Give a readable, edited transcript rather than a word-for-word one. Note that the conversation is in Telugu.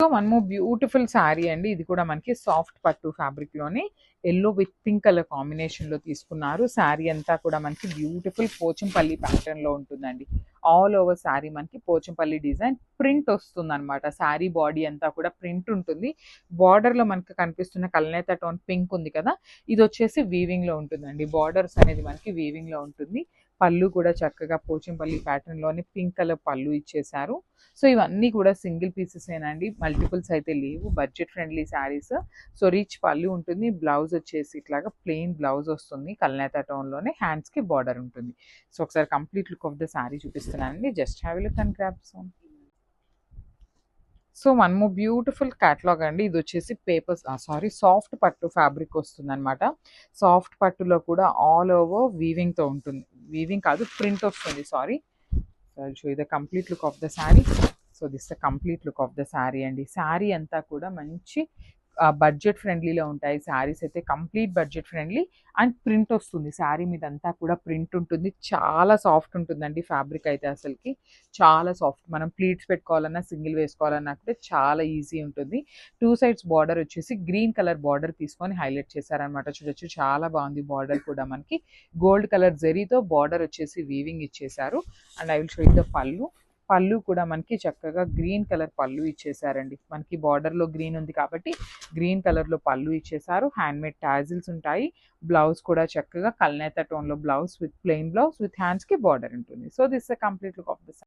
సో మనము బ్యూటిఫుల్ శారీ అండి. ఇది కూడా మనకి సాఫ్ట్ పట్టు ఫ్యాబ్రిక్ లోనే yellow with pink colour combination లో తీసుకున్నారు. శారీ అంతా కూడా మనకి బ్యూటిఫుల్ పోచంపల్లి ప్యాటర్న్ లో ఉంటుందండి. ఆల్ ఓవర్ శారీ మనకి పోచంపల్లి డిజైన్ ప్రింట్ వస్తుంది అనమాట. శారీ బాడీ అంతా కూడా ప్రింట్ ఉంటుంది. బార్డర్ లో మనకి కనిపిస్తున్న కల్నేత టోన్ పింక్ ఉంది కదా, ఇది వచ్చేసి వీవింగ్ లో ఉంటుందండి. బార్డర్స్ అనేది మనకి వీవింగ్ లో ఉంటుంది. పళ్ళు కూడా చక్కగా పోచంపల్లి ప్యాటర్న్ లోని పింక్ కలర్ పళ్ళు ఇచ్చేసారు. సో ఇవన్నీ కూడా సింగిల్ పీసెస్ ఏనండి, మల్టిపుల్స్ అయితే లేవు. Budget friendly saris. So rich పళ్ళు ఉంటుంది. బ్లౌజ్ వచ్చేసి ఇట్లాగా ప్లెయిన్ బ్లౌజ్ వస్తుంది. కల్నేత టోన్ లోనే హ్యాండ్స్ కి బార్డర్ ఉంటుంది. సో ఒకసారి complete look of the sari చూపిస్తున్నానండి. Just have a look and grab some. So మనము బ్యూటిఫుల్ క్యాటలాగ్ అండి. ఇది వచ్చేసి పేపర్స్ సాఫ్ట్ పట్టు ఫ్యాబ్రిక్ వస్తుంది అనమాట. సాఫ్ట్ పట్టులో కూడా ఆల్ ఓవర్ వీవింగ్ తో ఉంటుంది. వీవింగ్ కాదు, ప్రింట్ వస్తుంది. Sorry. So I'll show you the complete look of the sari. So this the complete look of the sari అండి. శారీ అంతా కూడా మంచి బడ్జెట్ ఫ్రెండ్లీలో ఉంటాయి శారీస్ అయితే. Complete budget friendly and print వస్తుంది. శారీ మీద అంతా కూడా ప్రింట్ ఉంటుంది. చాలా సాఫ్ట్ ఉంటుందండి ఫ్యాబ్రిక్ అయితే. అసలుకి చాలా సాఫ్ట్. మనం ప్లీట్స్ పెట్టుకోవాలన్నా సింగిల్ వేసుకోవాలన్నా కూడా చాలా ఈజీ ఉంటుంది. టూ సైడ్స్ బార్డర్ వచ్చేసి గ్రీన్ కలర్ బార్డర్ తీసుకొని హైలైట్ చేశారనమాట. చూడొచ్చు, చాలా బాగుంది. బార్డర్ కూడా మనకి గోల్డ్ కలర్ జరీతో బార్డర్ వచ్చేసి వీవింగ్ ఇచ్చేసారు. And I will show you the పళ్ళు. పళ్ళు కూడా మనకి చక్కగా గ్రీన్ కలర్ పళ్ళు ఇచ్చేసారండి. మనకి బార్డర్లో గ్రీన్ ఉంది కాబట్టి గ్రీన్ కలర్లో పళ్ళు ఇచ్చేసారు. హ్యాండ్మేడ్ టాజిల్స్ ఉంటాయి. బ్లౌజ్ కూడా చక్కగా కల్నేత టోన్లో blouse with plain blouse with హ్యాండ్స్కి బార్డర్ ఉంటుంది. So this complete look of the